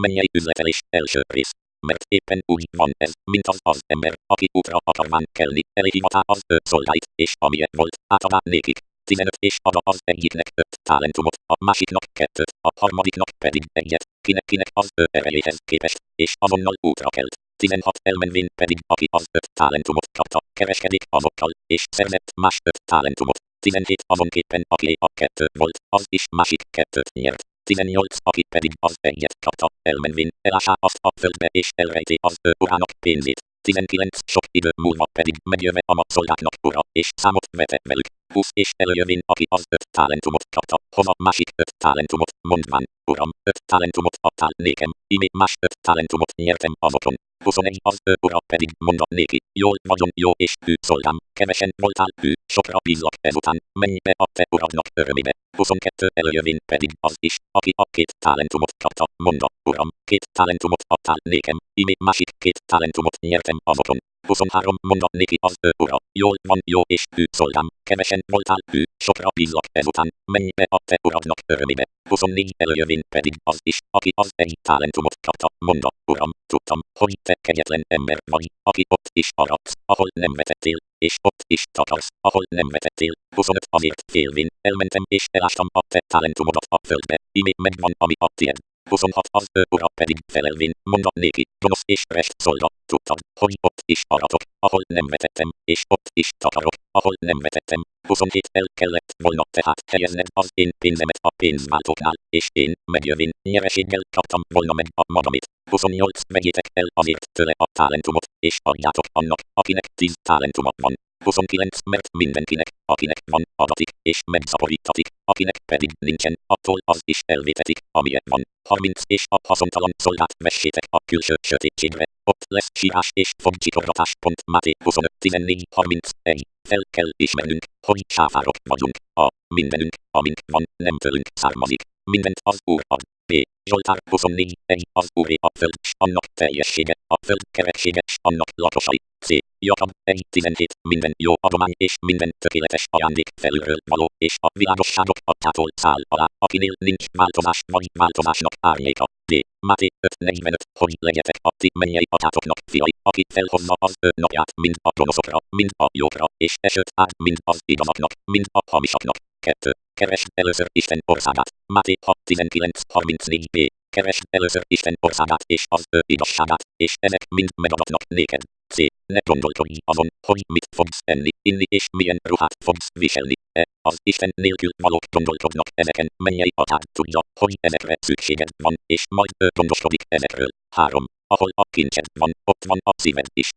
Mennyei üzletelés, első rész. Mert éppen úgy van ez, mint az ember, aki útra akarván kelni, elhivatá az szolgáit, és amilyen volt, átadá nékik. 15 és ad az egyiknek 5 talentumot, a másiknak 2, a harmadiknak pedig 1, kinek az erejéhez képest, és azonnal útra kelt. 16 elmenvén pedig, aki az 5 talentumot kapta, kereskedik azokkal, és szerzett más 5 talentumot. 17 azonképpen, aki a 2 volt, az is másik 2-t nyert. 18 aki pedig az 1 kapta, elmenvén, elásá azt a földbe és elrejté az urának pénzét. 19 sok idő múlva pedig megjöve a szolgáknak ura, és számot vete velük. 20 és előjövén, aki az 5 talentumot kapta, hova másik 5 talentumot, mondván, uram, 5 talentumot adtál nékem, imé más 5 talentumot nyertem azokon. 21 az ura pedig mondta néki, jól vagyon jó és hű szolgám, kevesen voltál hű, sokra bízlak ezután, menj be a te uradnak örömébe. 22 előjövén pedig az is, aki a 2 talentumot kapta, mondta, uram, 2 talentumot adtál nékem, imé másik 2 talentumot nyertem azokon. 23 mondta néki az ura, jól van jó és hű szolgám, kevesen voltál hű, sokra bízlak ezután, menj be a te uradnak örömébe. 24 előjövén pedig az is, aki az 1 talentumot kapta, mondta, uram, tudtam, hogy te kegyetlen ember vagy, aki ott is aratsz, ahol nem vetettél, és ott is takarsz, ahol nem vetettél. 25 azért félvén, elmentem és elástam a te talentumodat a földbe, imé megvan ami a tied. 26 az ura pedig felelvén, mondta néki, gonosz és rest szolga, tudtad, hogy ott is aratok, ahol nem vetettem, és ott is takarok, ahol nem vetettem. 27 el kellett volna tehát helyezned az én pénzemet a pénzváltóknál, és én, megjövén, nyereséggel kaptam volna meg a magamét. 28 vegyétek el azért tőle a talentumot, és adjátok annak, akinek 10 talentuma van. 29 mert mindenkinek, akinek van, adatik, és megszaporítatik, akinek pedig nincsen, attól az is elvétetik, amilyen van. 30 és a haszontalan szolgát vessétek a külső sötétségre, ott lesz sírás és fogcsikorgatás. Máté 25 14 31. Fel kell ismernünk, hogy sáfárok vagyunk, a mindenünk, amink van, nem tőlünk származik, mindent az Úr ad. B. Zsoltár 24 1. Az Úré a föld, s annak teljessége, a föld kereksége, s annak lakosai. C. Jakab 1 17 minden jó adomány és minden tökéletes ajándék felülről való, és a világosságok atyától száll alá, akinél nincs változás vagy változásnak árnyéka. D. Máté 5 45 hogy legyetek a ti mennyei atyátoknak fiai, aki felhozza az ő napját mind a gonoszokra, mind a jókra, és esőt áld mind az igazaknak, mind a hamisaknak. 2. Keresd először Isten országát. Máté 6 19 34 b. Keresd először Isten országát és az ő igazságát, és ezek mind megadatnak néked. C. Ne gondolkodj azon, hogy mit fogsz enni, inni és milyen ruhát fogsz viselni. Az Isten nélkül valók gondolkodnak ezeken, mennyei atyád tudja, hogy ezekre szükséged van, és majd ő gondoskodik ezekről. 3. Ahol a kincsed van, ott van a szíved is.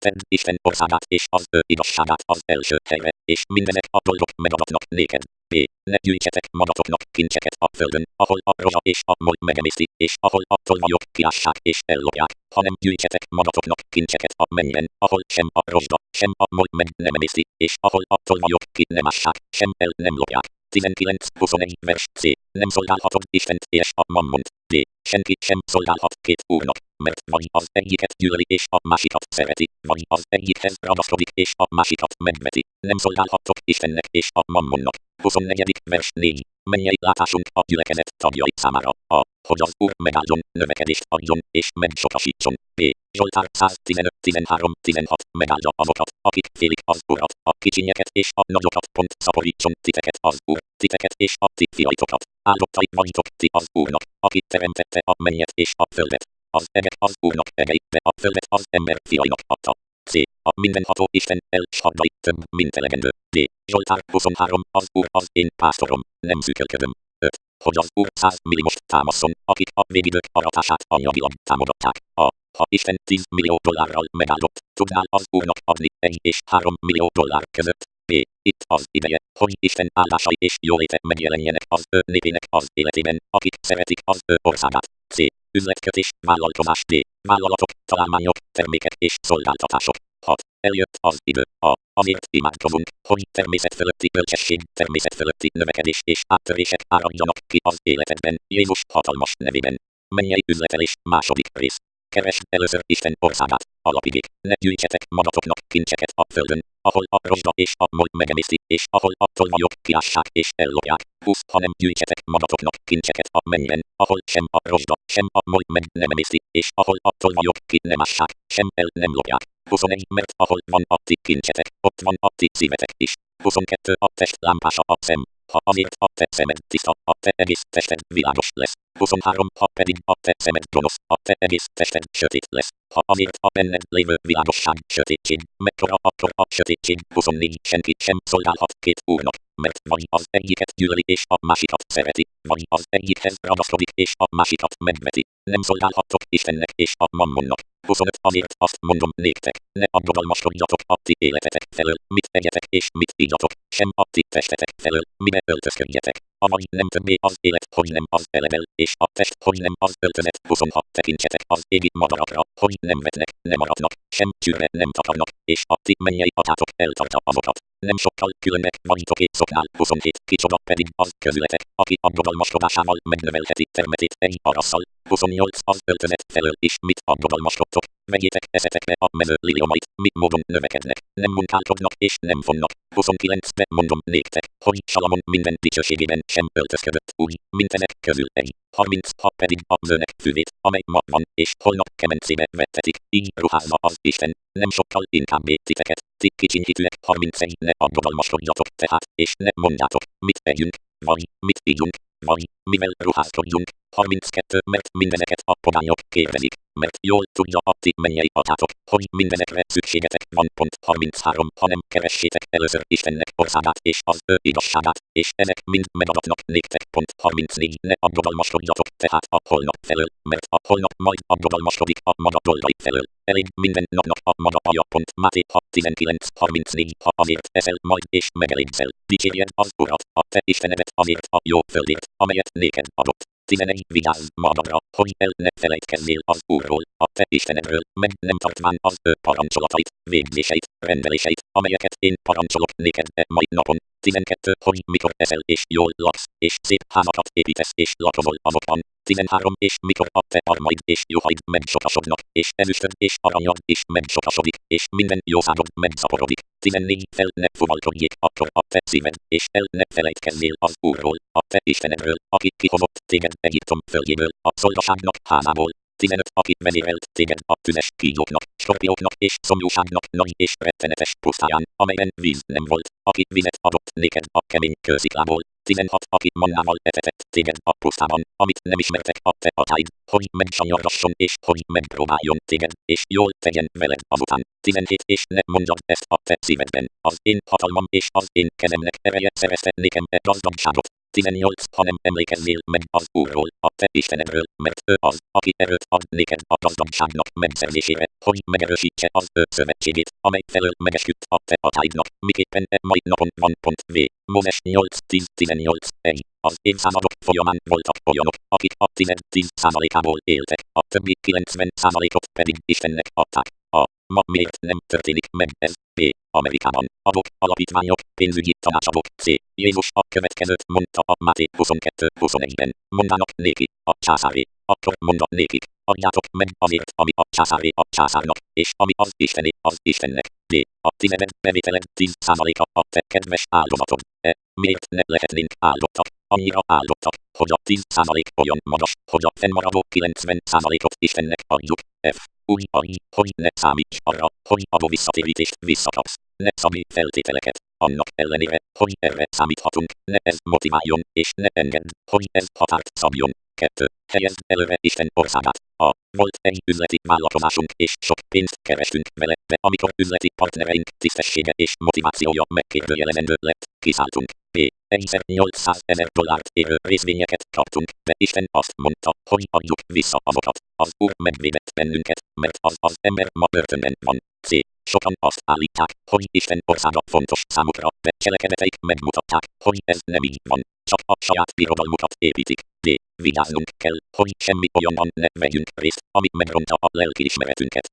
Tedd Isten országát és az ő igazságát az első helyre, és mindezek a dolgok megadatnak néked. B. Ne gyűjtsetek magatoknak kincseket a földön, ahol a rozsa és a moly megemészti, és ahol a tolvajok kiássák és ellopják, hanem gyűjtsetek magatoknak kincseket a mennyben, ahol sem a rozsda, sem a moly meg nem emészti, és ahol a tolvajok ki nem ássák, sem el nem lopják. 19-21 vers C. Nem szolgálhatod Istent és a mammont. D. Senki sem szolgálhat két úrnak, mert vagy az egyiket gyűlöli és a másikat szereti, vagy az egyikhez ragaszkodik és a másikat megveti. Nem szolgálhattok Istennek és a mammonnak. 24. vers 4. Mennyei látásunk a gyülekezet tagjai számára, hogy az Úr megáldjon, növekedést adjon és megsokasítson. B. Zsoltár 115 13 16 megáldja azokat, akik félik az Urat, a kicsinyeket és a nagyokat. Szaporítson titeket az Úr, titeket és a ti fiaitokat. Áldottai vagytok ti az Úrnak, aki teremtette a mennyet és a földet. Az egek az Úrnak egei, de a földet az ember fiainak adta. C. A mindenható Isten El Shaddai több, mint elegendő. D. Zsoltár 23. Az Úr az én pásztorom, nem szűkölködöm. 5. Hogy az Úr 100 milliost támaszon, akik a végidők aratását anyagilag támogatták. Ha Isten 10 millió dollárral megáldott, tudnál az Úrnak adni 1 és 3 millió dollár között. B. Itt az ideje, hogy Isten áldásai és jóléte megjelenjenek az ő népének az életében, akik szeretik az ő országát. C. Üzletkötés, vállalkozás. D. Vállalatok, találmányok, termékek és szolgáltatások. 6. Eljött az idő. Azért imádkozunk, hogy természet fölötti bölcsesség, természet fölötti növekedés és áttörések áradjanak ki az életedben, Jézus hatalmas nevében. Mennyei üzletelés, második rész. Keresd először Isten országát. alapigék. Ne gyűjtsetek magatoknak kincseket a földön, ahol a rozsda és a moly megemészti, és ahol a tolvajok kiássák és ellopják. 20. Hanem gyűjtsetek magatoknak kincseket a mennyben, ahol sem a rozsda, sem a moly meg nem emészti, és ahol a tolvajok ki nem ássák, sem el nem lopják. 21. Mert ahol van a ti kincsetek, ott van a ti szívetek is. 22. A test lámpása a szem. Ha azért a te szemed tiszta, a te egész tested világos lesz. 23. Ha pedig a te szemed gonosz, a te egész tested sötét lesz. Ha azért a benned lévő világosság sötétség, mekkora akkor a sötétség. 24. Senki sem szolgálhat két úrnak, mert vagy az egyiket gyűlöli és a másikat szereti, vagy az egyikhez ragaszkodik és a másikat megveti. Nem szolgálhattok Istennek és a mammonnak. 25. Azért azt mondom néktek, ne aggodalmaskodjatok a ti életetek felől, mit egyetek és mit ígyatok, sem a ti testetek felől, mibe öltözködjetek. Avagy nem többé az élet, hogy nem az elebel, és a test, hogy nem az öltözet. 26. Tekintsetek az égi madarakra, hogy nem vetnek, nem aratnak, sem csőre nem takarnak, és a ti mennyei atyátok eltartja azokat. Nem sokkal különnek vagytok éjszoknál. 27. Kicsoda pedig az közületek, aki aggodalmaskodásával megnövelheti termetét egy arasszal. 28. Az öltözet felől is mit aggodalmaskodtok, vegyétek eszetekbe a mező liliomait, mi módon növekednek, nem munkálkodnak és nem vonnak. 29. De mondom néktek, hogy Salamon minden dicsőségében sem öltözködött úgy, mint ezek közül egy. 30. Ha pedig a zöldek füvét, amely ma van, és holnap kemencébe vettetik, így ruházza az Isten, nem sokkal inkábbé titeket, ti kicsinyhitűek. 31. Ne aggodalmaskodjatok tehát, és ne mondjátok, mit együnk, vagy mit ígyunk, vagy mivel ruházkodjunk. 32. Mert mindezeket a pogányok kérdezik, mert jól tudja a ti mennyei atyátok, hogy mindezekre szükségetek van. 33. Hanem keressétek először Istennek országát és az ő igazságát, és ezek mind megadatnak néktek. 34. Ne aggodalmaskodjatok tehát a holnap felől, mert a holnap majd aggodalmaskodik a maga dolgai felől. Elég minden napnak a maga baja. Máté 6.19. 34. Ha azért eszel majd és megelégzel, dicsérjed az Urat, a te Istenedet azért a jó földért, amelyet néked adott. 11. Vigyázz magadra, hogy el ne felejtkezzél az Úrról, a te Istenedről, meg nem tartván az ő parancsolatait, végzéseit, rendeléseit, amelyeket én parancsolok néked mai napon. 12. Hogy mikor eszel és jól laksz, és szép házakat építesz és lakozol azokban. 13. És mikor a te armaid és juhaid megsokasodnak, és ezüstöd és aranyad is megsokasodik, és minden jószágod megszaporodik. 14. Fel ne fuvalkodjék akkor a te szíved, és el ne felejtkezzél az Úrról, a te Istenedről, aki kihozott téged Egyiptom földjéből, a szolgaságnak házából. 15. Aki vezérelt téged a tüzes kígyóknak, skorpióknak és szomjúságnak nagy és rettenetes pusztáján, amelyen víz nem volt, aki vizet adott néked a kemény kősziklából. 16. Aki mannával etetett téged a pusztában, amit nem ismertek a te atyáid, hogy megsanyargasson és hogy megpróbáljon téged, és jól tegyen veled azután. 17. És ne mondjad ezt a te szívedben, az én hatalmam és az én kezemnek ereje szerezte nékem gazdagságot. 18. Hanem emlékezzél meg az Úrról, a te Istenedről, mert ő az, aki erőt ad néked a gazdagságnak megszerzésére, hogy megerősítse az ő szövetségét, amely felől megesküdt a te atyáidnak, miképpen mai napon van. V. Mózes 8.10-18. 1. Az évszázadok folyamán voltak olyanok, akik a 10%-ából éltek, a többi 90%-ot pedig Istennek adták. Ma miért nem történik meg ez? B. Amerikában adók, alapítványok, pénzügyi tanácsadók. C. Jézus a következőt mondta a Máté 22.21-ben. Mondanak néki, a császáré. Akkor monda nékik, adjátok meg azért, ami a császáré a császárnak, és ami az Istené az Istennek. D. A tizeded bevételed 10%-a a te kedves áldozatod. E. Miért ne lehetnénk áldottak? Annyira áldottak, hogy a 10% olyan magas, hogy a fennmaradó 90%-ot Istennek adjuk. F. Úgy hogy ne számíts arra, hogy adó visszatérítést visszakapsz. Ne szabj feltételeket, annak ellenére, hogy erre számíthatunk, ne ez motiváljon, és ne engedd, hogy ez határt szabjon. 2. Helyezd előre Isten országát. Volt egy üzleti vállalkozásunk, és sok pénzt kerestünk vele, de amikor üzleti partnereink tisztessége és motivációja megkérdőjelezendő lett, kiszálltunk. B. Egyszer $800,000 érő részvényeket kaptunk, de Isten azt mondta, hogy adjuk vissza azokat. Az Úr megvédett bennünket, mert az ember ma börtönben van. C. Sokan azt állítják, hogy Isten országa fontos számukra, de cselekedeteik megmutatják, hogy ez nem így van. Csak a saját birodalmukat építik. D. Vigyáznunk kell, hogy semmi olyanban ne vegyünk részt, ami megronta a lelkiismeretünket.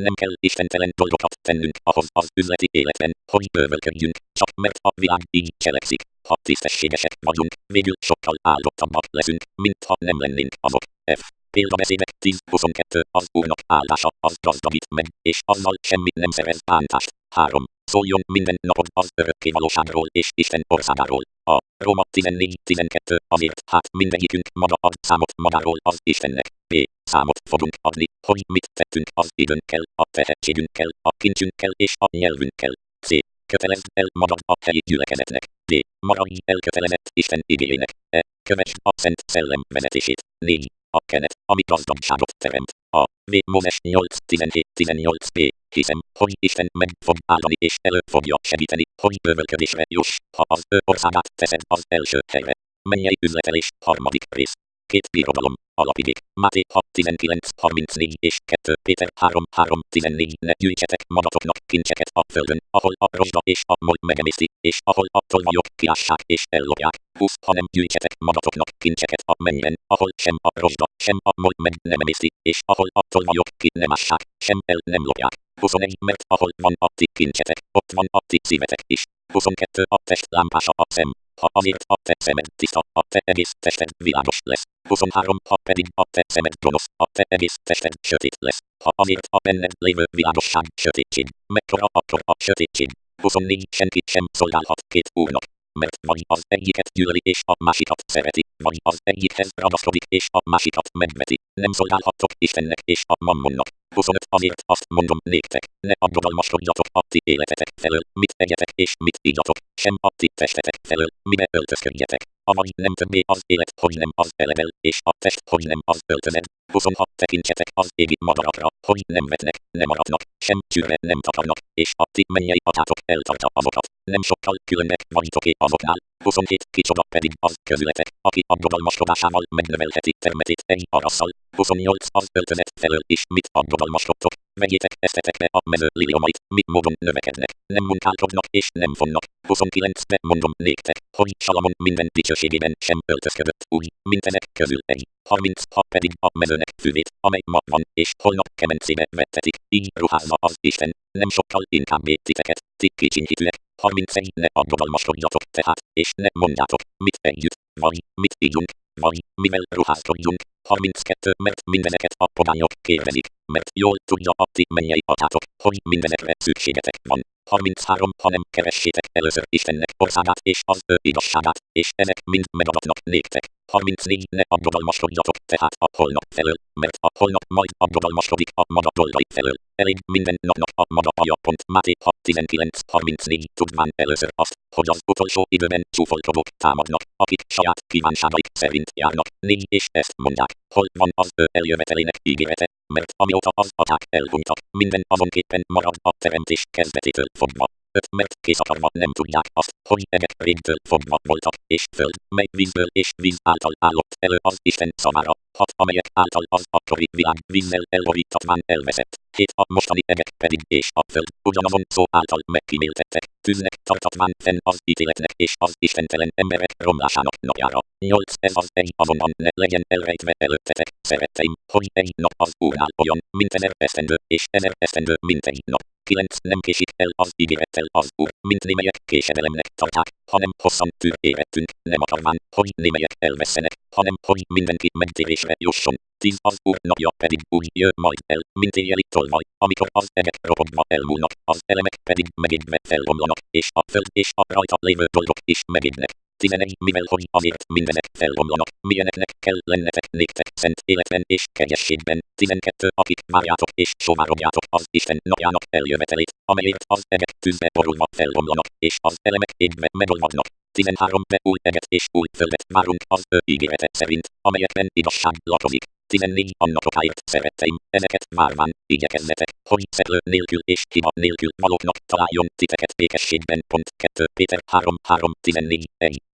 Nem kell istentelen dolgokat tennünk ahhoz az üzleti életben, hogy bővölködjünk, csak mert a világ így cselekszik. Ha tisztességesek vagyunk, végül sokkal áldottabbak leszünk, mint ha nem lennénk azok. F. Példabeszédek 10-22. Az Úrnak áldása, az gazdagít meg, és azzal semmit nem szerez bántást. 3. Szóljon minden napod az örökké valóságról és Isten országáról. A Róma 14-12. Azért hát mindegyikünk maga ad számot magáról az Istennek. B. Számot fogunk adni, hogy mit tettünk az időnkkel, a tehetségünkkel, a kincsünkkel és a nyelvünkkel. C. Kötelezd el magad a helyi gyülekezetnek. D. Maradj elkötelezett Isten igéjének. E. Kövesd a Szent Szellem vezetését. 4. A kenet, ami gazdagságot teremt. A. V. Mózes 8-17-18. B. Hiszem, hogy Isten meg fog áldani és elő fogja segíteni, hogy bővölködésre juss, ha az ő országát teszed az első helyre. Mennyei üzletelés, 3. rész. 2 Birodalom, alapigék, Máté 6:19-34 és 2 Péter 3:14. Ne gyűjtsetek magatoknak kincseket a földön, ahol a rozsda és a moly megemészti, és ahol a tolvajok kiássák és ellopják. 20 Hanem gyűjtsetek magatoknak kincseket a mennyben, ahol sem a rozsda, sem a moly meg nem emészti, és ahol a tolvajok ki nem ássák, sem el nem lopják. 21 Mert ahol van a ti kincsetek, ott van a ti szívetek is. 22 A test lámpása a szem. Ha azért a te szemed tiszta, a te egész tested világos lesz. 23 Ha pedig a te szemed gonosz, a te egész tested sötét lesz. Ha azért a benned lévő világosság sötétség, mekkora akkor a sötétség. 24 Senki sem szolgálhat két úrnak, mert vagy az egyiket gyűlöli és a másikat szereti, vagy az egyikhez ragaszkodik és a másikat megveti. Nem szolgálhattok Istennek és a mammonnak. 25 Azért azt mondom néktek, ne aggodalmaskodjatok a ti életetek felől, mit egyetek és mit ígyatok, sem a ti testetek felől, mibe öltözködjetek. Avagy nem többé az élet, hogy nem az elevel, és a test, hogy nem az öltözed. 26 Tekintsetek az égi madarakra, hogy nem vetnek, nem aratnak, sem csőre nem takarnak, és a ti mennyei atyátok eltartja azokat. Nem sokkal különnek vagytok-e azoknál. 27 Kicsoda pedig az közületek, aki aggodalmaskodásával megnövelheti termetét egy arasszal. 28 Az öltözet felől is mit aggodalmaskodtok. Vegyétek esztetekbe a mező liliomait, mi módon növekednek, nem munkálkodnak és nem vonnak. 29 De mondom néktek, hogy Salamon minden dicsőségében sem öltözködött úgy, mint ezek közül egy. 30 Ha pedig a mezőnek füvét, amely ma van, és holnap kemencébe vettetik, így ruházza az Isten, nem sokkal inkábbé titeket, ti kicsinyhitűek. 31 Ne aggodalmaskodjatok tehát, és ne mondjátok, mit együtt, vagy mit ígyunk, vagy mivel ruházkodjunk. 32 Mert mindezeket a pogányok kérdezik, mert jól tudja a ti mennyei atyátok, hogy mindezekre szükségetek van. 33 Hanem keressétek először Istennek országát és az ő igazságát, és ezek mind megadatnak néktek. 34 Ne aggodalmaskodjatok tehát a holnap felől, mert a holnap majd aggodalmaskodik a maga dolgai felől. Elég minden napnak a maga baja. Máté 6:19-34 Tudván először azt, hogy az utolsó időben csúfolkodók támadnak, akik saját kívánságaik szerint járnak. 4 És ezt mondják, hol van az ő eljövetelének ígérete, mert amióta az atyák elhunytak, minden azonképpen marad a teremtés kezdetétől fogva. 5 Mert készakarva nem tudják azt, hogy egek régtől fogva voltak, és föld, mely vízből és víz által állott elő az Isten szavára. 6 Amelyek által az akkori világ vízzel elborítatván elveszett. 7 A mostani egek pedig és a föld ugyanazon szó által megkíméltettek, tűznek tartatván fenn az ítéletnek és az istentelen emberek romlásának napjára. 8 Ez az egy azonban ne legyen elrejtve előttetek, szeretteim, hogy egy nap az Úrnál olyan, mint 1000 esztendő, és 1000 esztendő, mint egy nap. 9 Nem késik el az ígérettel az Úr, mint némelyek késedelemnek tartják, hanem hosszan tűr érettünk, nem akarván, hogy némelyek elvesszenek, hanem hogy mindenki megtérésre jusson. 10 Az Úr napja pedig úgy jön majd el, mint éjjeli tolvaj, amikor az egek ropogva elmúlnak, az elemek pedig megégve felbomlanak, és a föld és a rajta lévő dolgok is megégnek. 11 Mivel hogy azért mindenek felbomlanak, milyeneknek kell lennetek néktek szent életben és kegyességben. 12 Akik várjátok és sóvárogjátok az Isten napjának eljövetelét, amelyért az egek tűzbe borulva felbomlanak, és az elemek égve megolvadnak. 13 De új eget és új földet várunk az ő ígérete szerint, amelyekben igazság lakozik. 14 Annapokáért, szeretteim, ezeket várván, igyekezzetek, hogy szeplő nélkül és hiba nélkül valóknak találjon titeket békességben. 2 Péter 3:14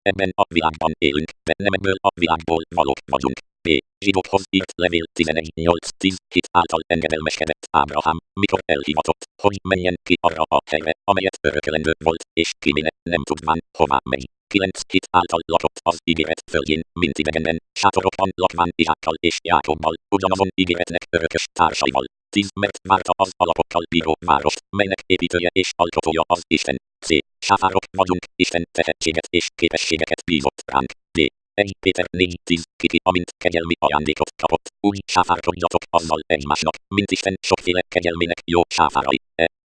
Ebben a világban élünk, de nem ebből a világból valók vagyunk. B. Zsidókhoz írt levél 11:8-10 Hit által engedelmeskedett Ábrahám, mikor elhivatott, hogy menjen ki arra a helyre, amelyet örökölendő volt, és kiméne, nem tudván, hová megy. 9 Hit által lakott az ígéret földjén, mint idegenen, sátorokban lakván Izákkal és Jákobbal, ugyanazon ígéretnek örökös társaival. 10 Mert várta az alapokkal bíró várost, melynek építője és alkotója az Isten. C. Sáfárok vagyunk, Isten tehetséget és képességeket bízott ránk. D. 1 Péter 4:10 Kiki, amint kegyelmi ajándékot kapott, úgy sáfárkodjatok azzal egymásnak, mint Isten sokféle kegyelmének jó sáfárai.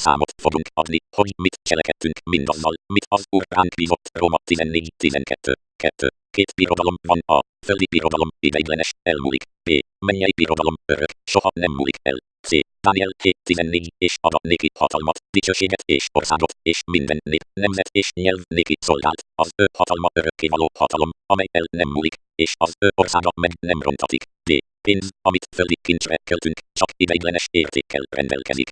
Számot fogunk adni, hogy mit cselekedtünk mindazzal, mit az Úr ránk bízott. Róma 14:12. 2. Két birodalom van, a földi birodalom ideiglenes, elmúlik. B. Mennyei birodalom örök, soha nem múlik el. C. Dániel 7:14 és ad néki hatalmat, dicsőséget és országot, és minden nép, nemzet és nyelv néki szolgált. Az ő hatalma örökkévaló hatalom, amely el nem múlik, és az ő országa meg nem rontatik. D. Pénz, amit földi kincsre költünk, csak ideiglenes értékkel rendelkezik.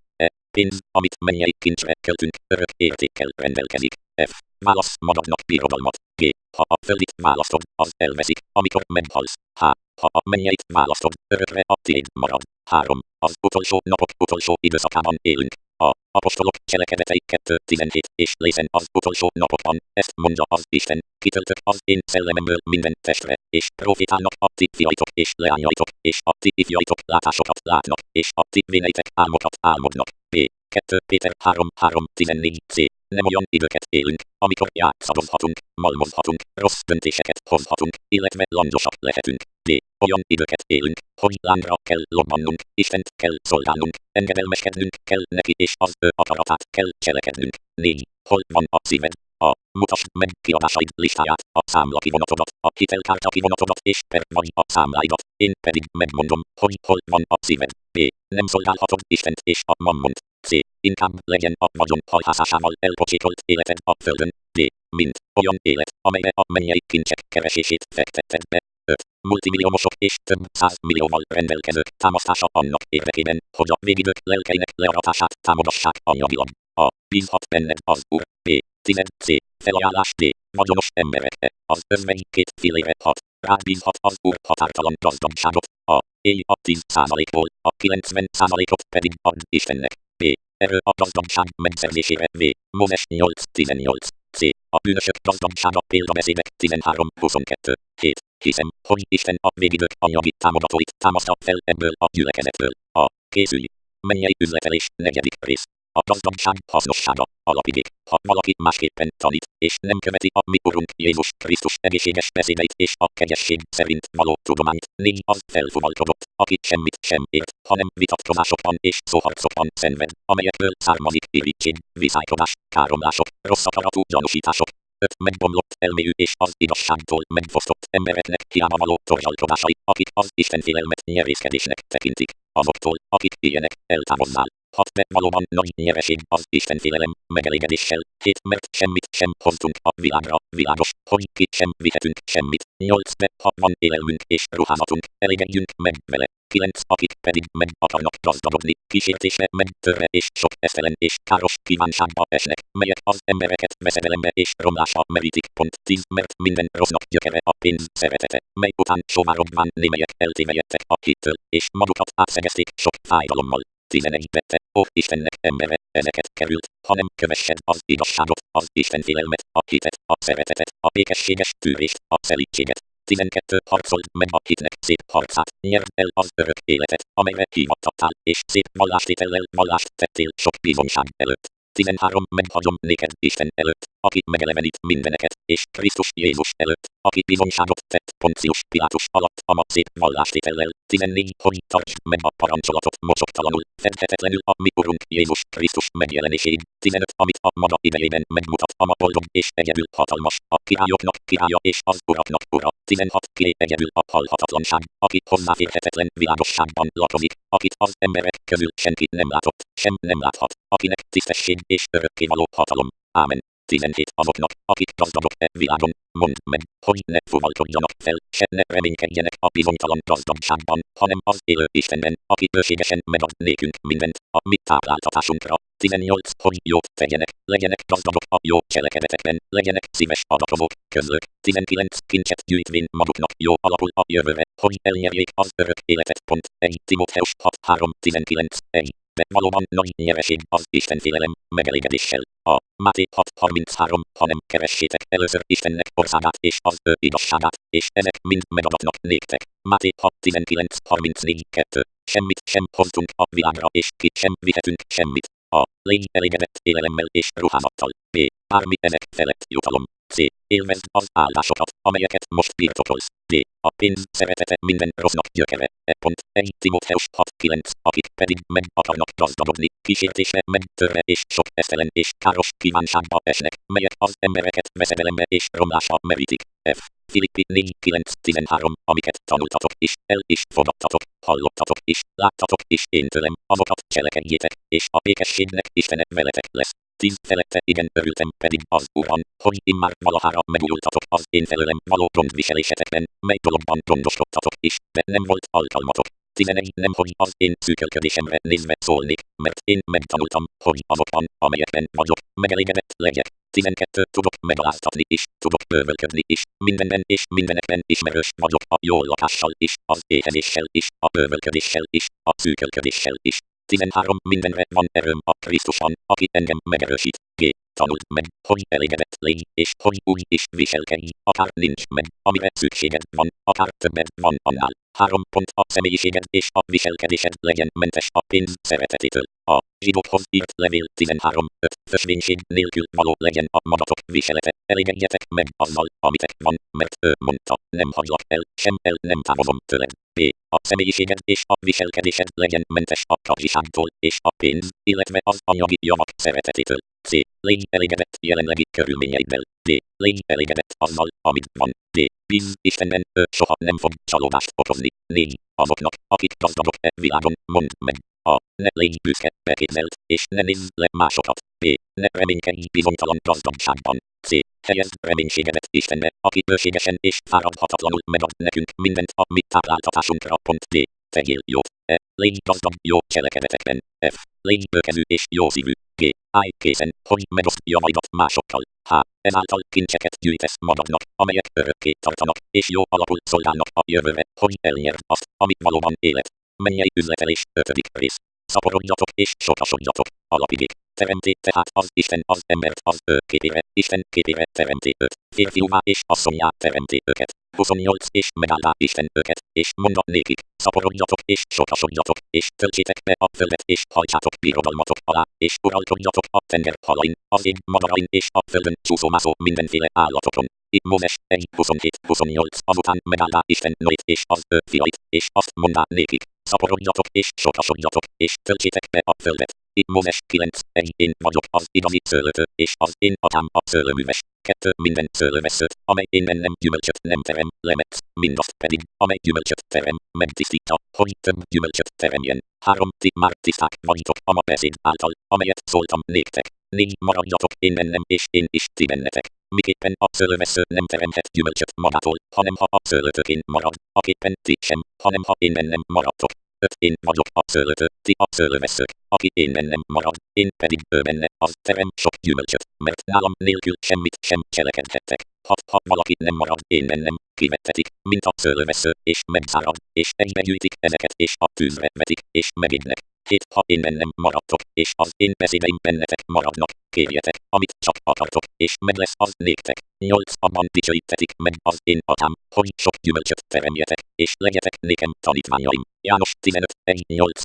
Pénz, amit mennyei kincsre költünk, örök értékkel rendelkezik. F. Válasz magadnak birodalmat. G. Ha a földit választod, az elveszik, amikor meghalsz. H. Ha a mennyeit választod, örökre a tiéd marad. 3. Az utolsó napok utolsó időszakában élünk. A. Apostolok cselekedetei 2:17 és lészen az utolsó napokban, ezt mondja az Isten, kitöltök az én szellememből minden testre, és profétálnak a ti fiaitok és leányaitok, és a ti ifjaitok látásokat látnak, és a ti véneitek álmokat álmodnak. B. 2 Péter 3:14 C. Nem olyan időket élünk, amikor játszadozhatunk, malmozhatunk, rossz döntéseket hozhatunk, illetve landosak lehetünk. D. Olyan időket élünk, hogy lángra kell lobbannunk, Istent kell szolgálnunk, engedelmeskednünk kell neki és az ő akaratát kell cselekednünk. 4. Hol van a szíved? A. Mutasd meg kiadásaid listáját, a számlakivonatodat, a hitelkártya kivonatodat és per vagy a számláidat, én pedig megmondom, hogy hol van a szíved. B. Nem szolgálhatod Istent és a mammont. C. Inkább legyen a vagyon halhászásával elpocsékolt életed a földön. D. Mint olyan élet, amelybe a mennyei kincsek keresését fektetted be. 5. Multimilliómosok és több 100 millióval rendelkezők támasztása annak érdekében, hogy a végidők lelkeinek learatását támogassák anyagilag. A. Bízhat benned az Úr. B. 10. C. Felajánlás. D. Vagyonos emberek. E. Az özvegy 2 fillére 6. Rád bízhat az Úr határtalan gazdagságot. A. Élj a 10%-ból, a 90%-ot pedig add Istennek. B. Erő a gazdagság megszerzésére. V. Mózes 8:18. C. A bűnösök gazdagsága példabeszédek 13:22. 7. Hiszem, hogy Isten a végidők anyagi támogatóit támaszta fel ebből a gyülekezetből. A. Készülj! Mennyei üzletelés 4. rész. A gazdagság hasznossága, alapigék. Ha valaki másképpen tanít, és nem követi a mi Urunk Jézus Krisztus egészséges beszédeit és a kegyesség szerint való tudományt, négy az felfuvalkodott, aki semmit sem ért, hanem vitatkozásokban és szóharcokban szenved, amelyekből származik irigység, viszálykodás, káromlások, rossz akaratú gyanúsítások. 5. Megbomlott elméjű és az igazságtól megfosztott embereknek hiába való torzsalkodásai, akik az istenfélelmet nyerészkedésnek tekintik. Azoktól, akik ilyenek, eltávozzál. 6. De valóban nagy nyereség az istenfélelem, megelégedéssel. 7. Mert semmit sem hoztunk a világra, világos, hogy ki sem vihetünk semmit. 8. De ha van élelmünk és ruházatunk, elégedjünk meg vele. 9. Akik pedig meg akarnak gazdagodni, kísértésre meg törre és sok esztelen és káros kívánságba esnek, melyek az embereket veszedelembe és romlásba merítik. 10. Mert minden rossznak gyökere a pénz szeretete, mely után sóvárogván némelyek eltévejedtek a hittől, és magukat átszegezték sok fájdalommal. 11. Vette, ó Istennek embere, ezeket került, hanem kövessed az igazságot, az istenfélelmet, a hitet, a szeretetet, a békességes tűrést, a szelídséget. 12. Harcold meg a hitnek szép harcát, nyerd el az örök életet, amelyre hívattattál, és szép vallástétellel vallást tettél sok bizonyság előtt. 13. Meghagyom néked Isten előtt, aki megelevenít mindeneket, és Krisztus Jézus előtt, aki bizonyságot tett Poncius Pilátus alatt a ma szép vallástétellel. 14. Hogy tartsd meg a parancsolatot mocsoktalanul, fedhetetlenül a mi Urunk Jézus Krisztus megjelenéséig. 15. Amit a maga idejében megmutat a ma boldog és egyedül hatalmas, a királyoknak királya és az uraknak ura. 16. Kié egyedül a halhatatlanság, aki hozzáférhetetlen világosságban lakozik, akit az emberek közül senki nem látott, sem nem láthat, akinek tisztesség és örökkévaló hatalom. Ámen. 17. Azoknak, akik gazdagok e világon, mondd meg, hogy ne fuvalkodjanak fel, se ne reménykedjenek a bizonytalan gazdagságban, hanem az élő Istenben, aki bőségesen megad nékünk mindent, a mi tápláltatásunkra. 18. Hogy jót tegyenek, legyenek gazdagok a jó cselekedetekben, legyenek szíves adakozók, közlők. 19. Kincset gyűjtvén maguknak jó alapul a jövőre, hogy elnyerjék az örök életet. 1. Timóteus 6:3-19. 1. De valóban nagy nyereség az istenfélelem, megelégedéssel. A. Máté 6:33. Hanem keressétek először Istennek országát és az ő igazságát, és ezek mind megadatnak néktek. Máté 6:19-34. Semmit sem hoztunk a világra és ki sem vihetünk semmit. A. Légy elégedett élelemmel és ruházattal. B. Bármi ezek felett jutalom. C. Élvezd az áldásokat, amelyeket most birtokolsz. D. A pénz szeretete minden rossznak gyökere. E. 1 Timóteus 6:9, akik pedig meg akarnak gazdagodni, kísértésre, megtörve és sok esztelen és káros kívánságba esnek, melyek az embereket veszedelembe és romlásba merítik. F. Filippi 4:9-13, amiket tanultatok is, el is fogadtatok, hallottatok is, láttatok is én tőlem, azokat cselekedjétek, és a békességnek Istene veletek lesz. 10 felette igen örültem pedig az Úrban, hogy immár valahára megújultatok az én felőlem való gondviselésetekben, mely dologban gondoskodtatok is, de nem volt alkalmatok. 11 Nem hogy az én szűkölködésemre nézve szólnék, mert én megtanultam, hogy azokban, amelyekben vagyok, megelégedett legyek. 12 Tudok megaláztatni is, tudok bővölködni is, mindenben és mindenekben ismerős vagyok a jól lakással is, az éhezéssel is, a bővölködéssel is, a szűkölködéssel is. 13 Mindenre van erőm a Krisztusban, aki engem megerősít. G. Tanuld meg, hogy elégedett légy, és hogy úgy is viselkedj, akár nincs meg, amire szükséged van, akár többed van annál. 3 A személyiséged és a viselkedésed legyen mentes a pénz szeretetétől. A zsidókhoz írt levél 13:5 Fösvénység nélkül való legyen a magatok viselete, elégedjetek meg azzal, amitek van, mert ő mondta, nem hagylak el, sem el nem távozom tőled. B. A személyiséged és a viselkedésed legyen mentes a kapzsiságtól és a pénz, illetve az anyagi javak szeretetétől. C. Légy elégedett jelenlegi körülményeiddel. D. Légy elégedett azzal, amit van. D. Bízz Istenben, ő soha nem fog csalódást okozni. 4. Azoknak, akik gazdagok e világon, mondd meg. A. Ne légy büszke, beképzelt, és ne nézz le másokat. B. Ne reménykedj bizonytalan gazdagságban. C. Helyezd reménységedet Istenbe, aki bőségesen és fáradhatatlanul megad nekünk mindent a mi tápláltatásunkra. D. Tegyél jót. E. Légy gazdag jó cselekedetekben. F. Légy bőkezű és jó szívű. G. Állj készen, hogy megoszd javaidat másokkal. H. Ezáltal kincseket gyűjtesz magadnak, amelyek örökké tartanak, és jó alapul szolgálnak a jövőre, hogy elnyerd azt, ami valóban élet. Mennyei üzletelés 5. rész. Szaporodjatok és sokasodjatok. Alapigék. Teremté tehát az Isten az embert az ő képére, Isten képére teremté őt. Férfiúvá és asszonyá teremté őket. 28 És megáldá Isten őket, és mondta nékik, szaporodjatok és sokasodjatok, és töltsétek be a földet és hajtsátok birodalmatok alá, és uralkodjatok a tenger halain, az ég madarain és a földön csúszómászó mindenféle állatokon. Itt Mózes 1:27-28 Azután megáldá Isten Noét és az ő fiait, és azt mondá nékik, szaporodjatok és sokasodjatok, és töltsétek be a földet. Itt Mózes 9:1 Én vagyok az igazi szőlőtő, és az én atyám a szőlőműves. 2 Minden szőlőveszőt, amely én nem gyümölcsöt nem terem, lemetsz, mindazt pedig, amely gyümölcsöt terem, megtisztítja, hogy több gyümölcsöt teremjen. 3 Ti már tiszták vagytok a ma beszéd által, amelyet szóltam néktek. 4 Maradjatok én bennem és én is ti bennetek. Miképpen a szőlővesző nem teremhet gyümölcsöt magától, hanem ha a szőlőtőkén marad, aképpen ti sem, hanem ha én bennem maradtok. 5 Én vagyok a szőlőtő, ti a szőlőveszők, aki én bennem marad, én pedig ő benne, az terem sok gyümölcsöt, mert nálam nélkül semmit sem cselekedhettek. Ha valaki nem marad én bennem, kivettetik, mint a szőlővesző, és megszárad, és egybegyűjtik ezeket, és a tűzre vetik, és megégnek. 7 Ha én bennem maradtok, és az én beszédeim bennetek maradnak, kérjetek, amit csak akartok, és meg lesz az néktek. 8 Abban dicsőítetik meg az én atyám, hogy sok gyümölcsöt teremjetek, és legyetek nékem tanítványaim. János 15:1-8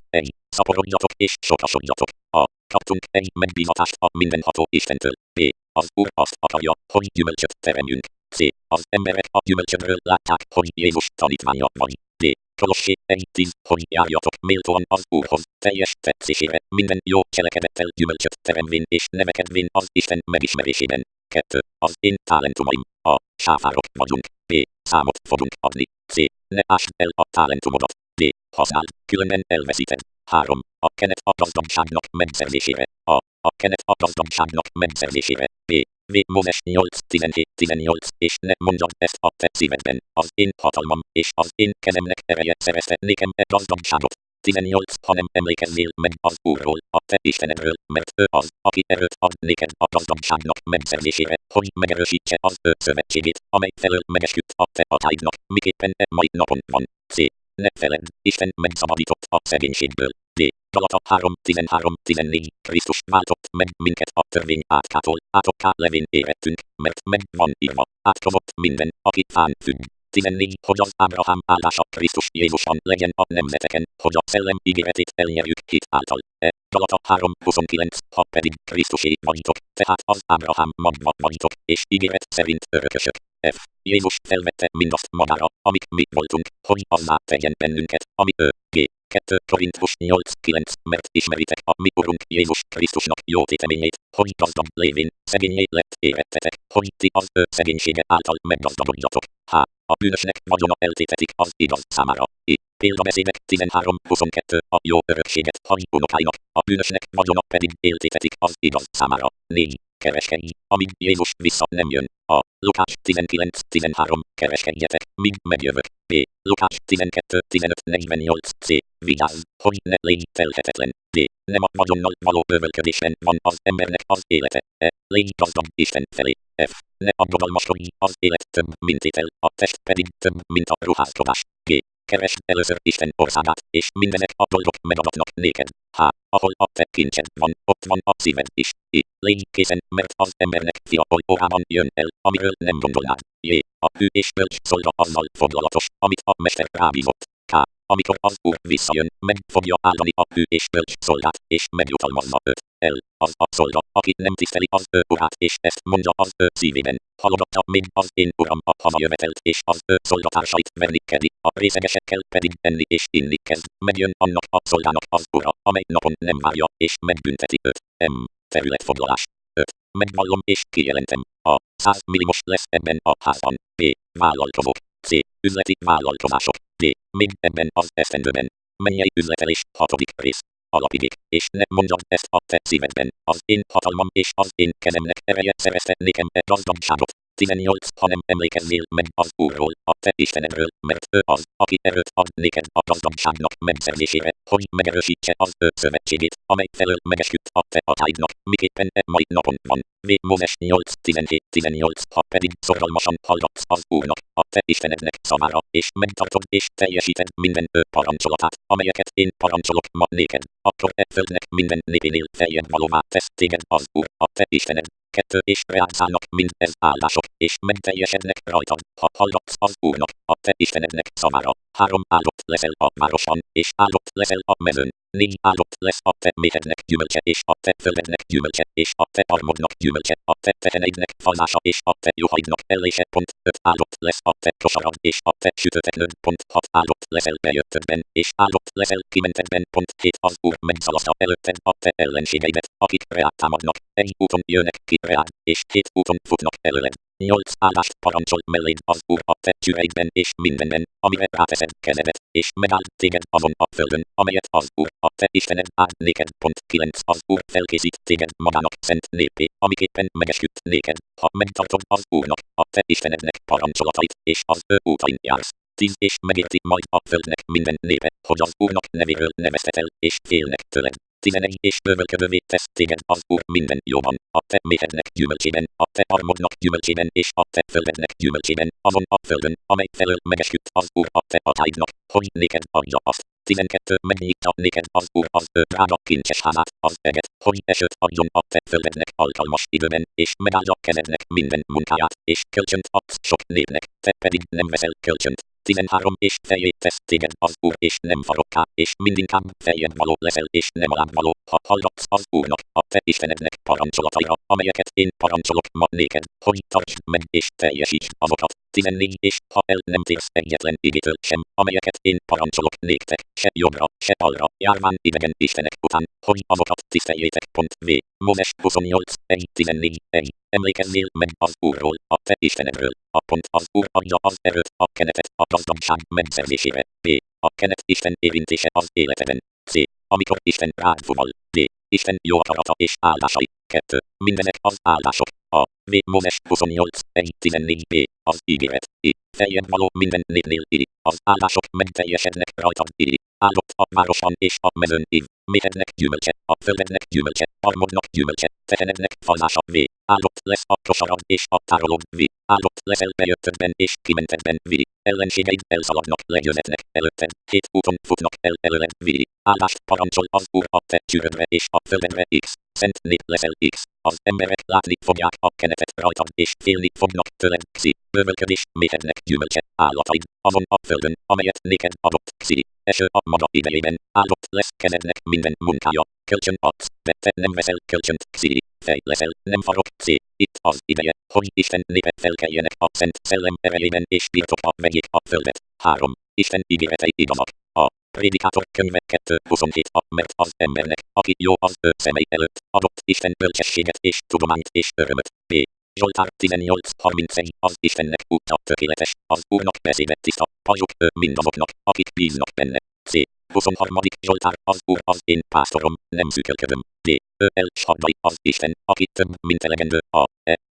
Szaporodjatok és sokasodjatok. A. Kaptunk egy megbízatást a mindenható Istentől. B. Az Úr azt akarja, hogy gyümölcsöt teremjünk. C. Az emberek a gyümölcsödről látják, hogy Jézus tanítványa vagy. D. Kolossé 1:10 Hogy járjatok méltóan az Úrhoz, teljes tetszésére, minden jó cselekedettel gyümölcsöt teremvén és nevekedvén az Isten megismerésében. 2. Az én talentumaim. A. Sáfárok vagyunk. B. Számot fogunk adni. C. Ne ásd el a talentumodat. D. Használd, különben elveszíted. 3. A kenet a gazdagságnak megszerzésére. A kenet a gazdagságnak megszerzésére. B. V. Mózes 8:17-18 És ne mondjad ezt a te szívedben, az én hatalmam és az én kezemnek ereje szerezte nékem e gazdagságot. 18 Hanem emlékezzél meg az Úrról, a te Istenedről, mert ő az, aki erőt ad néked a gazdagságnak megszerzésére, hogy megerősítse az ő szövetségét, amely felől megesküdt a te atyáidnak, miképpen e mai napon van. C. Ne feledd, Isten megszabadított a szegénységből. D. Galata 3:13-14 Krisztus váltott meg minket a törvény átkától, átokká levén érettünk, mert meg van írva, átkozott minden, aki fán függ. 14. Hogy az Ábrahám állása Krisztus Jézusban legyen a nemzeteken, hogy a szellem ígéretét elnyerjük hit által. Galata 3:29. Ha pedig Krisztusé vagytok, tehát az Ábrahám magva vagytok, és ígéret szerint örökösök. F. Jézus felvette mindazt magára, amit mi voltunk, hogy azzá tegyen bennünket, ami ő. G. 2 Korintus 8:9. Mert ismeritek a mi Urunk Jézus Krisztusnak jó téteményét, hogy gazdag lévén szegényé lett érettetek, hogy ti az ő szegénysége által meggazdagodjatok. H. A bűnösnek vagyona eltétetik az igaz számára. I. Példabeszédek 13:22. A jó örökséget hagy unokáinak, a bűnösnek vagyona pedig éltétetik az igaz számára. 4. Kereskedj, amíg Jézus vissza nem jön. A. Lukács 19:13. Kereskedjetek, míg megjövök. B. Lukács 12:15-48. C. Vigyázz, hogy ne légy telhetetlen. D. Nem a vagyonnal való bővölködésben van az embernek az élete. E. Légy gazdag Isten felé. F. Ne aggodalmaskodj, az élet több, mint étel, a test pedig több, mint a ruházkodás. G. Keresd először Isten országát, és mindezek a dolgok megadatnak néked. H. Ahol a te kincsed van, ott van a szíved is. I. Légy készen, mert az embernek fia oly órában jön el, amiről nem gondolnád. J. A hű és bölcs szolga azzal foglalatos, amit a mester rábízott. K. Amikor az úr visszajön, meg fogja áldani a hű és bölcs szolgát, és megjutalmazza őt. El. Az a szolga, aki nem tiszteli az ő urát, és ezt mondja az ő szívében. Halogatta még az én uram a hazajövetelt, és az ő szolgatársait verni kedi, a részegesekkel pedig enni és inni kezd. Megjön annak a szolgának az ura, amely napon nem várja, és megbünteti őt. M. Területfoglalás. 5. Megvallom és kijelentem. A. 100 millimos lesz ebben a házban. B. Vállalkozók. C. Üzleti vállalkozások. D. Még ebben az esztendőben. Mennyei üzletelés 6. rész. Alapigék, és ne mondjad ezt a te szívedben, az én hatalmam és az én kezemnek ereje szerezte nékem e gazdagságot. 18. Hanem emlékezzél meg az Úrról, a te Istenedről, mert ő az, aki erőt ad néked a gazdagságnak megszerzésére, hogy megerősítse az ő szövetségét, amely felől megesküdt a te atyáidnak, miképpen e mai napon van. V. Mózes 8:17-18. Ha pedig szorgalmasan hallgatsz az Úrnak, a te Istenednek szavára, és megtartod és teljesíted minden ő parancsolatát, amelyeket én parancsolok ma néked, akkor e földnek minden népénél feljebb valóvá tesz téged az Úr, a te Istened. 2. És reád szállnak mind ez áldások, és megteljesednek rajtad, ha hallgatsz az Úrnak, a te Istenednek szavára. 3. Áldott leszel a városban, és áldott leszel a mezőn. 4. Áldott lesz a te méhednek gyümölcse, és a te földednek gyümölcse, és a te armodnak gyümölcse, a te teheneidnek fallása, és a te juhaidnak ellése. 5. Áldott lesz a te kosarad, és a te sütőteknőd. 6. Áldott leszel bejöttödben, és áldott leszel kimentedben. 7. Az Úr megszalaszta előtted a te ellenségeidet, akik reád támadnak. Egy úton jönnek ki reád, és 7 úton futnak előled. 8. Áldást parancsol melléd az Úr a te csüveidben és mindenben, amire ráteszed kezedet, és megáld téged azon a földön, amelyet az Úr, a te Istened áld néked. 9. Az Úr felkészít téged magának szent népé, amiképpen megesküdt néked, ha megtartod az Úrnak, a te Istenednek parancsolatait, és az ő útain jársz. 10. És megérti majd a földnek minden népe, hogy az Úrnak nevéről neveztetel, és félnek tőled. 11. És bővölködővé tesz téged az Úr minden jóban, a te méhednek gyümölcsében, a te armodnak gyümölcsében és a te földednek gyümölcsében, azon a földön, amely felől megesküdt az Úr a te atyáidnak, hogy néked adja azt. 12. Megnyitja néked az Úr az ő drága kincses házát, az eget, hogy esőt adjon a te földednek alkalmas időben, és megáldja kezednek minden munkáját, és kölcsönt adsz sok népnek, te pedig nem veszel kölcsönt. 13. És feljé tesz téged az Úr, és nem farokká, és mindinkább feljebb való leszel, és nem alább való, ha hallgatsz az Úrnak, a te Istenednek parancsolataira, amelyeket én parancsolok ma néked, hogy tartsd meg és teljesítsd azokat. 14. És ha el nem térsz egyetlen igétől sem, amelyeket én parancsolok néktek, se jobbra, se balra, járván idegen istenek után, hogy azokat tiszteljétek. V. Mózes 28:1-14. Emlékezzél meg az Úrról, a te Istenedről. A pont az Úr adja az erőt, a kenetet a gazdagság megszerzésére. B. A kenet Isten érintése az életeden. C. Amikor Isten rád fuval. D. Isten jó akarata és áldásai. 2. Mindezek az áldások. A. V. Mózes 28:1-14b. Az ígéret. I. Feljebb való minden népnél I. Az áldások megteljesednek rajtad I. Áldott a városban és a mezőn I. méhednek gyümölcse, a földednek gyümölcse, almodnak gyümölcse, tehenednek falása v. Áldott lesz a kosarad és a tárolód v. Áldott leszel bejöttödben és kimentedben v. Ellenségeid elszaladnak legyőzetnek előtted, 7 úton futnak el előled v. Áldást parancsol az Úr a te csürödre és a földedre x. Szent nép leszel x. Az emberek látni fogják a kenetet rajtad és félni fognak tőled xi. Bővölködés méhednek gyümölcse, állataid, azon a földön, amelyet néked adott xi. Eső a maga idejében, áldott lesz kezednek minden munkája, kölcsön adsz, de te nem veszel kölcsönt xi. Fej leszel, nem farok c. Itt az ideje, hogy Isten népe felkeljenek a szent szellem erejében és birtokba vegyék a földet. 3. Isten ígéretei igazak. A Prédikátor könyve 2.27. Mert az embernek, aki jó az ő szemei előtt, adott Isten bölcsességet és tudományt és örömöt. P. Zsoltár 18.31. Az Istennek útja tökéletes, az Úrnak beszéde tiszta, pajzsuk ő mindazoknak, akik bíznak benne. C. 23. Zsoltár. Az Úr az én pásztorom, nem szűkölködöm. D. Ő El Shaddai az Isten, aki több, mint elegendő. A.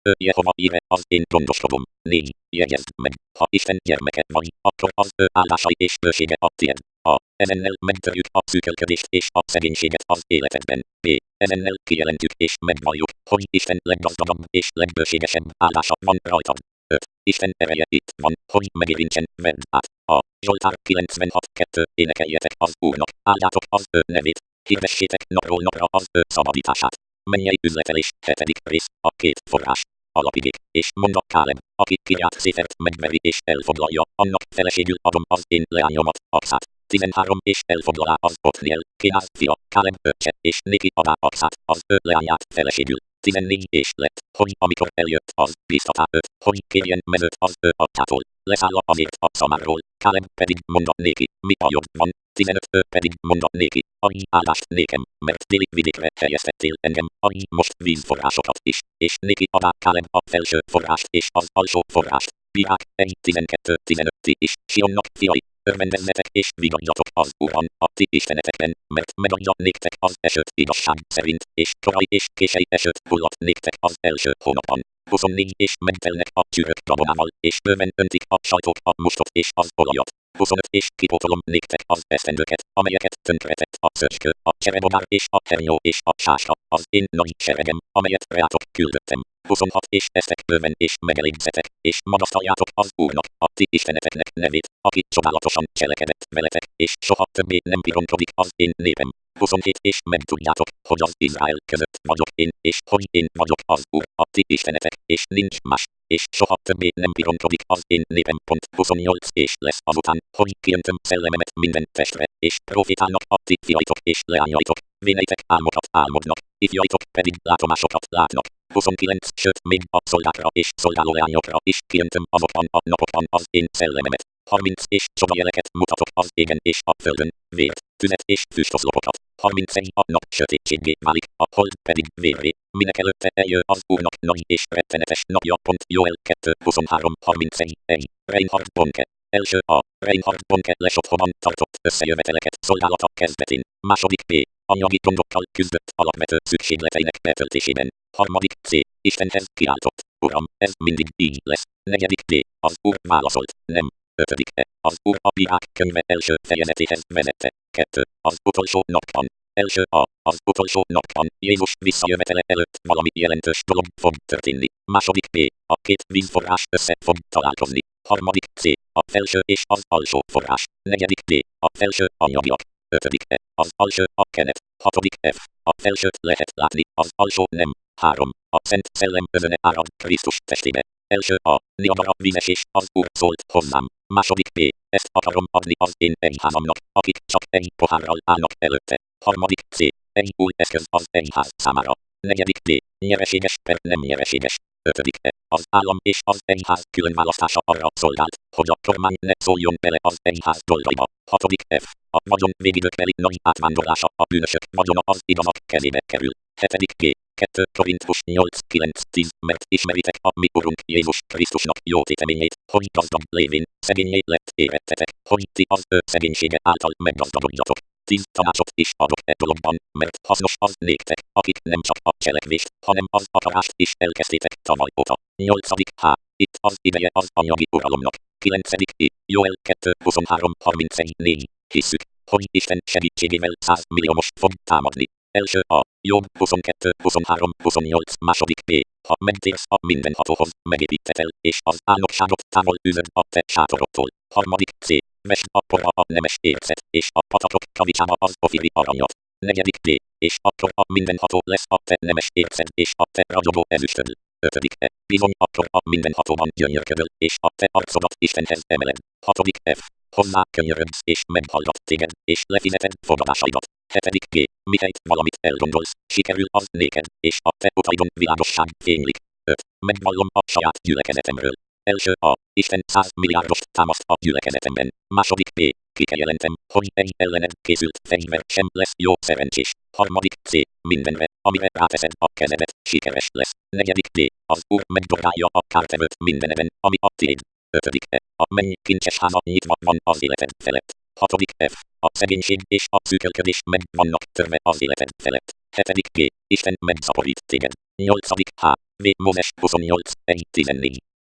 Ő Jehova Ire az én gondoskodom. 4. Jegyezd meg, ha Isten gyermeke vagy, akkor az ő áldásai és bősége a tied. A. Ezennel megtörjük a szűkölködést és a szegénységet az életedben. B. Ezennel kijelentjük és megvalljuk, hogy Isten leggazdagabb és legbőségesebb áldása van rajtad. 5. Isten ereje itt van, hogy megérintsen, vedd át. A. Zsoltár 96.2. Énekeljetek az Úrnak, áldátok az ő nevét, hirdessétek napról napra az ő szabadítását. Mennyei üzletelés, 7. rész, a 2 forrás. Alapigék, és mondd a Káleb, aki Kirját Széfert megveri és elfoglalja, annak feleségül adom az én leányomat, Akszát. 13. És elfoglalá az Otniel, Kénáz fia, Káleb öccse, és néki adá Akszát, az ő leányát feleségül. 14. És lett, hogy amikor eljött az, bíztatá őt, hogy kérjen mezőt az ő atyától. Leszálla azért a szamárról, Káleb pedig mondat néki, mi a jobb van. 15. Ő pedig mondat néki, adj áldást nékem, mert déli vidékre helyeztettél engem, adj most vízforrásokat is, és néki adá Káleb a felső forrást és az alsó forrást. Bírák, 1.12.15. Ti is, Sionnak fiai, örvendezzetek és vigadjatok az Úrban, a ti istenetekben, mert megadja néktek az esőt igazság szerint, és korai és késői esőt hullat néktek az első hónapban. 24. És megtelnek a csűrök gabonával, és bőven öntik a sajtok a mustot és az olajat. 25. És kipótolom néktek az esztendőket, amelyeket tönkretett a szöcskő, a cserebogár és a hernyó és a sáska, az én nagy seregem, amelyet reátok küldöttem. 26. És eztek bőven és megelégzetek, és magasztaljátok az Úrnak, a ti isteneteknek nevét, aki csodálatosan cselekedett veletek, és soha többé nem pironkodik az én népem. 27. És megtudjátok, hogy az Izrael között vagyok én, és hogy én vagyok az Úr, a ti istenetek, és nincs más, és soha többé nem pironkodik az én népem. 28. És lesz azután, hogy kiöntöm szellememet minden testre, és profétálnak a ti fiaitok és leányaitok, véneitek álmokat álmodnak, ifjaitok pedig látomásokat látnak. 29. Sőt, még a szolgákra és szolgálóleányokra is kiöntöm azokban a napokban az én szellememet. 30. És csodajeleket mutatok az égen és a földön, vért, tüzet és füstoszlopokat. 31. A nap sötétséggé válik, a hold pedig vérré, minek előtte eljön az Úrnak nagy és rettenetes napja. Joel 2.23. 31. Reinhard Bonke. Első a. Reinhard Bonke Lesothoban tartott összejöveteleket szolgálata kezdetén. Második P. Anyagi gondokkal küzdött alapvető szükségleteinek betöltésében. Harmadik C. Istenhez kiáltott. Uram, ez mindig így lesz. Negyedik D. Az Úr válaszolt. Nem. Ötödik E. Az Úr a Bírák könyve első fejezetéhez vezette. 2. Az utolsó napban. Első A. Az utolsó napban Jézus visszajövetele előtt valami jelentős dolog fog történni. Második B. A két vízforrás össze fog találkozni. Harmadik C. A felső és az alsó forrás. Negyedik D. A felső anyagiak. Ötödik E. Az alsó a kenet. Hatodik F. A felsőt lehet látni, az alsó nem. 3. A Szent Szellem özöne árad Krisztus testébe. Első A. Niagara vízesés, az Úr szólt hozzám. Második B. Ezt akarom adni az én egyházamnak, akik csak egy pohárral állnak előtte. Harmadik C. Egy új eszköz az egyház számára. Negyedik D. Nyereséges per nem nyereséges. Ötödik E. Az állam és az egyház különválasztása arra szolgált, hogy a kormány ne szóljon bele az egyház dolgaiba. Hatodik F. A vagyon végidőkbeli nagy átvándorlása, a bűnösök vagyona az igazak kezébe kerül. Hetedik G. 2 Korintus 8.9-10. Mert ismeritek a mi Urunk Jézus Krisztusnak jó téteményét, hogy gazdag lévén, szegényé lett érettetek, hogy ti az ő szegénysége által meggazdagodjatok. 10 tanácsot is adok e dologban, mert hasznos az néktek, akik nem csak a cselekvést, hanem az akarást is elkezdtétek tavaly óta. 8. H. Itt az ideje az anyagi uralomnak. 9. I. Joel 2.23.31.4. Hisszük, hogy Isten segítségével 100 milliómos fog támadni. Első A. Jobb 22-23-28. Második B. Ha megtérsz a mindenhatóhoz, megépítetel, és az álnokságot távol űzöd a te sátorodtól. Harmadik C. Vesd akkor a nemes ércet, és a patatok kavicsába az ofiri aranyat. Negyedik D. És akkor a mindenható lesz a te nemes érced, és a te ragyogó ezüstöd. Ötödik E. Bizony akkor a mindenhatóban gyönyörködöl, és a te arcodat Istenhez emeled. Hatodik F. Hozzá könyörögsz, és meghallat téged, és lefizeted fogadásaidat. Hetedik G. Mihelyt valamit elgondolsz, sikerül az néked, és a te utaidon világosság fénylik. 5. Megvallom a saját gyülekezetemről. Első A. Isten 100 milliárdost támaszt a gyülekezetemben. Második B. Kikejelentem, hogy egy ellened készült fegyver sem lesz jó szerencsés. Harmadik C. Mindenre, amire ráteszed a kezedet, sikeres lesz. Negyedik D. Az Úr megdorgálja a kártevőt mindeneben, ami a tiéd. Ötödik E. A menny kincses háza nyitva van az életed felett. Hatodik F. A szegénység és a szűkölködés meg vannak törve az életed felett. Hetedik G. Isten megszaporít téged. Nyolcadik H. V. Mózes 28, 1-14.